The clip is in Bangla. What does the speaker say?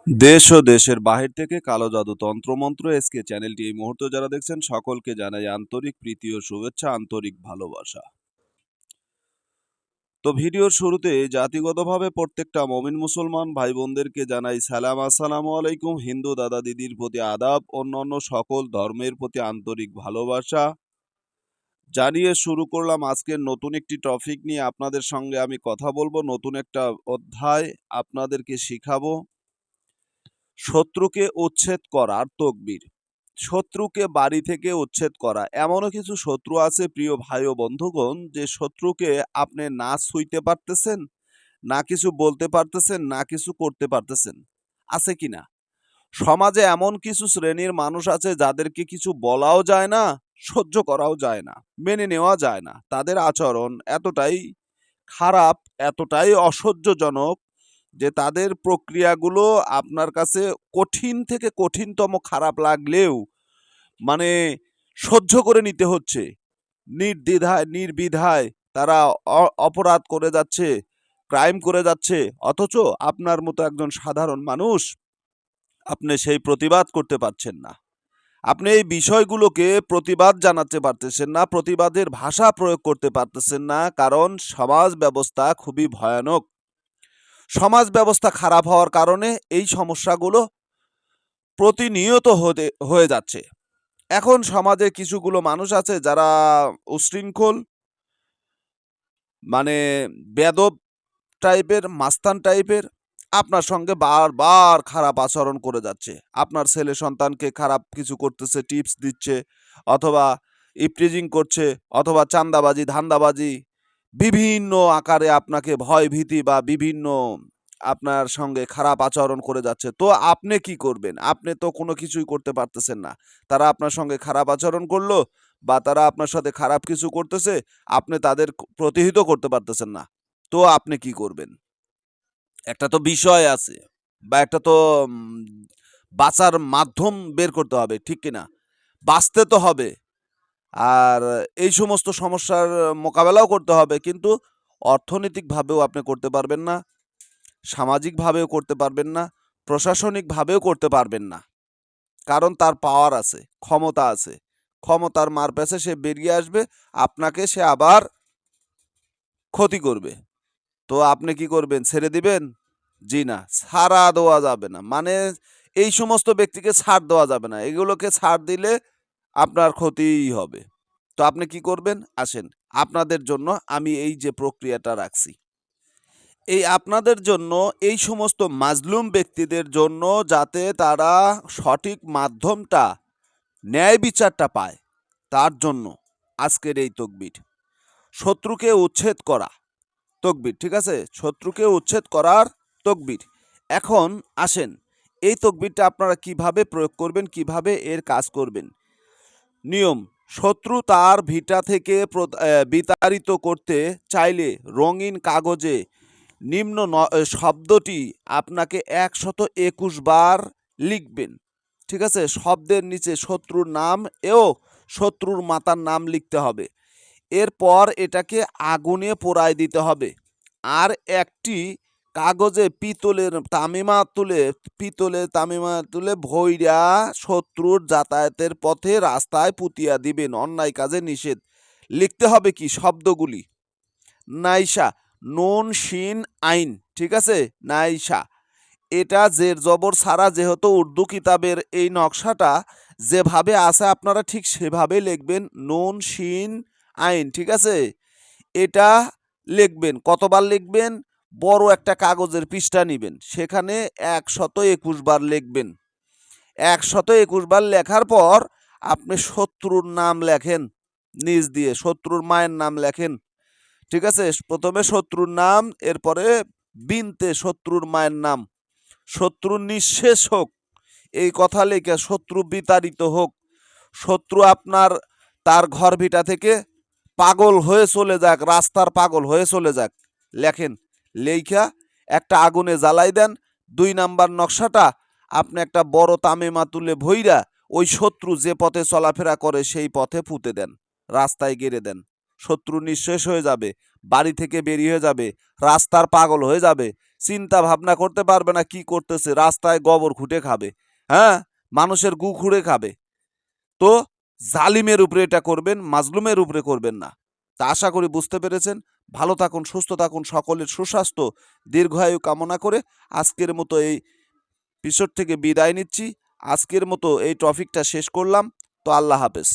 দেশ ও দেশের বাহির থেকে কালো জাদু তন্ত্রমন্ত্র এসকে চ্যানেলটি এই মুহূর্তে যারা দেখছেন সকলকে জানাই আন্তরিক প্রীতি ও শুভেচ্ছা, আন্তরিক ভালোবাসা। তো ভিডিওর শুরুতে জাতিগতভাবে প্রত্যেকটা মমিন মুসলমান ভাই বোনদেরকে জানাই সালাম, আসসালামু আলাইকুম। হিন্দু দাদা দিদির প্রতি আদাব, অন্যান্য সকল ধর্মের প্রতি আন্তরিক ভালোবাসা জানিয়ে শুরু করলাম আজকের নতুন একটি টপিক নিয়ে। আপনাদের সঙ্গে আমি কথা বলবো, নতুন একটা অধ্যায় আপনাদেরকে শিখাবো। শত্রুকে উচ্ছেদ করার তকবির। শত্রুকে বাড়ি থেকে উচ্ছেদ করা। এমনও কিছু শত্রু আছে প্রিয় ভাই ও বন্ধুগণ, যে শত্রুকে আপনি না ছুঁইতে পারতেছেন, না কিছু বলতে পারতেছেন, না কিছু করতে পারতেছেন। আছে কিনা? সমাজে এমন কিছু শ্রেণীর মানুষ আছে যাদেরকে কিছু বলাও যায় না, সহ্য করাও যায় না, মেনে নেওয়া যায় না। তাদের আচরণ এতটাই খারাপ, এতটাই অসহ্যজনক যে তাদের প্রক্রিয়াগুলো আপনার কাছে কঠিন থেকে কঠিনতম খারাপ লাগলেও মানে সহ্য করে নিতে হচ্ছে। নির্দ্বিধায় নির্বিধায় তারা অপরাধ করে যাচ্ছে, ক্রাইম করে যাচ্ছে, অথচ আপনার মতো একজন সাধারণ মানুষ আপনি সেই প্রতিবাদ করতে পারছেন না। আপনি এই বিষয়গুলোকে প্রতিবাদ জানাতে পারতেছেন না, প্রতিবাদের ভাষা প্রয়োগ করতে পারতেছেন না, কারণ সমাজ ব্যবস্থা খুবই ভয়ানক। সমাজ ব্যবস্থা খারাপ হওয়ার কারণে এই সমস্যাগুলো প্রতিনিয়ত হয়ে যাচ্ছে। এখন সমাজে কিছুগুলো মানুষ আছে যারা উশৃঙ্খল, মানে বেদব টাইপের, মাস্তান টাইপের, আপনার সঙ্গে বারবার খারাপ আচরণ করে যাচ্ছে। আপনার ছেলে সন্তানকে খারাপ কিছু করতেছে, টিপস দিচ্ছে, অথবা ইপটিজিং করছে, অথবা চাঁদাবাজি, ধান্দাবাজি, বিভিন্ন আকারে আপনাকে ভয় ভীতি বা বিভিন্ন আপনার সঙ্গে খারাপ আচরণ করে যাচ্ছে। তো আপনি কি করবেন? আপনি তো কোনো কিছুই করতে পারতেছেন না। তারা আপনার সঙ্গে খারাপ আচরণ করলো বা তারা আপনার সাথে খারাপ কিছু করতেছে, আপনি তাদের প্রতিহত করতে পারতেছেন না। তো আপনি কি করবেন? একটা তো বিষয় আছে বা একটা তো বাঁচার মাধ্যম বের করতে হবে, ঠিক কিনা? বাঁচতে তো হবে। আর এই সমস্ত সমস্যার মোকাবেলাও করতে হবে, কিন্তু অর্থনৈতিকভাবেও আপনি করতে পারবেন না, সামাজিকভাবেও করতে পারবেন না, প্রশাসনিকভাবেও করতে পারবেন না। কারণ তার পাওয়ার আছে, ক্ষমতা আছে। ক্ষমতার মারপ্যাঁচে সে বেরিয়ে আসবে, আপনাকে সে আবার ক্ষতি করবে। তো আপনি কি করবেন? ছেড়ে দিবেন? জি না, ছাড়া দেওয়া যাবে না। মানে এই সমস্ত ব্যক্তিকে ছাড় দেওয়া যাবে না। এগুলোকে ছাড় দিলে আপনার ক্ষতিই হবে। তো আপনি কি করবেন? আসেন, আপনাদের জন্য আমি এই যে প্রক্রিয়াটা রাখছি, এই আপনাদের জন্য, এই সমস্ত মাজলুম ব্যক্তিদের জন্য, যাতে তারা সঠিক মাধ্যমটা, ন্যায় বিচারটা পায়, তার জন্য আজকের এই তকবির। শত্রুকে উচ্ছেদ করা তকবির, ঠিক আছে? শত্রুকে উচ্ছেদ করার তকবির। এখন আসেন, এই তকবিরটা আপনারা কিভাবে প্রয়োগ করবেন, কিভাবে এর কাজ করবেন। নিয়ম: শত্রু তার ভিটা থেকে বিতাড়িত করতে চাইলে রঙিন কাগজে নিম্ন শব্দটি আপনাকে ১২১ বার লিখবেন, ঠিক আছে? শব্দের নিচে শত্রুর নাম ও শত্রুর মাতার নাম লিখতে হবে। এরপর এটাকে আগুনে পোড়ায় দিতে হবে। আর একটি কাগজে পিতলের তামিমা তুলে ভইরা শত্রুর যাতায়াতের পথে রাস্তায় পুতিয়া দিবেন। অন্যায় কাজে নিষেধ। লিখতে হবে কি শব্দগুলি: নাইসা, নুন শিন আইন, ঠিক আছে? নাইসা, এটা জের জবর ছাড়া, যেহেতু উর্দু কিতাবের এই নকশাটা যেভাবে আছে আপনারা ঠিক সেভাবে লিখবেন। নুন শিন আইন, ঠিক আছে? এটা লিখবেন। কতবার লিখবেন? বড় একটা কাগজের পৃষ্ঠা নিবেন, সেখানে ১২১ বার লিখবেন। ১২১ বার লেখার পর আপনি শত্রুর নাম লেখেন, নিজ দিয়ে শত্রুর মায়ের নাম লেখেন, ঠিক আছে? প্রথমে শত্রুর নাম, এরপরে বিনতে শত্রুর মায়ের নাম। শত্রু নিঃশেষ হোক, এই কথা লেখা শত্রু বিতাড়িত হোক। শত্রু আপনার তার ঘর ভিটা থেকে পাগল হয়ে চলে যাক, রাস্তার পাগল হয়ে চলে যাক, লেখেন। লেখা একটা আগুনে জ্বালাই দেন। ২ নাম্বার নকশাটা আপনি একটা বড় তামিমা তুলে ভইরা ওই শত্রু যে পথে চলাফেরা করে সেই পথে পুঁতে দেন, রাস্তায় গেড়ে দেন। শত্রু নিঃশেষ হয়ে যাবে, বাড়ি থেকে বেরিয়ে যাবে, রাস্তার পাগল হয়ে যাবে। চিন্তা ভাবনা করতে পারবে না কি করতেছে, রাস্তায় গোবর খুঁটে খাবে, হ্যাঁ, মানুষের গু খুঁড়ে খাবে। তো জালিমের উপরে এটা করবেন, মাজলুমের উপরে করবেন না। তা আশা করি বুঝতে পেরেছেন। ভালো থাকুন, সুস্থ থাকুন, সকলের সুস্বাস্থ্য দীর্ঘায়ু কামনা করে আজকের মতো এই এপিসোড থেকে বিদায় নিচ্ছি। আজকের মতো এই টপিকটা শেষ করলাম। তো আল্লাহ হাফেজ।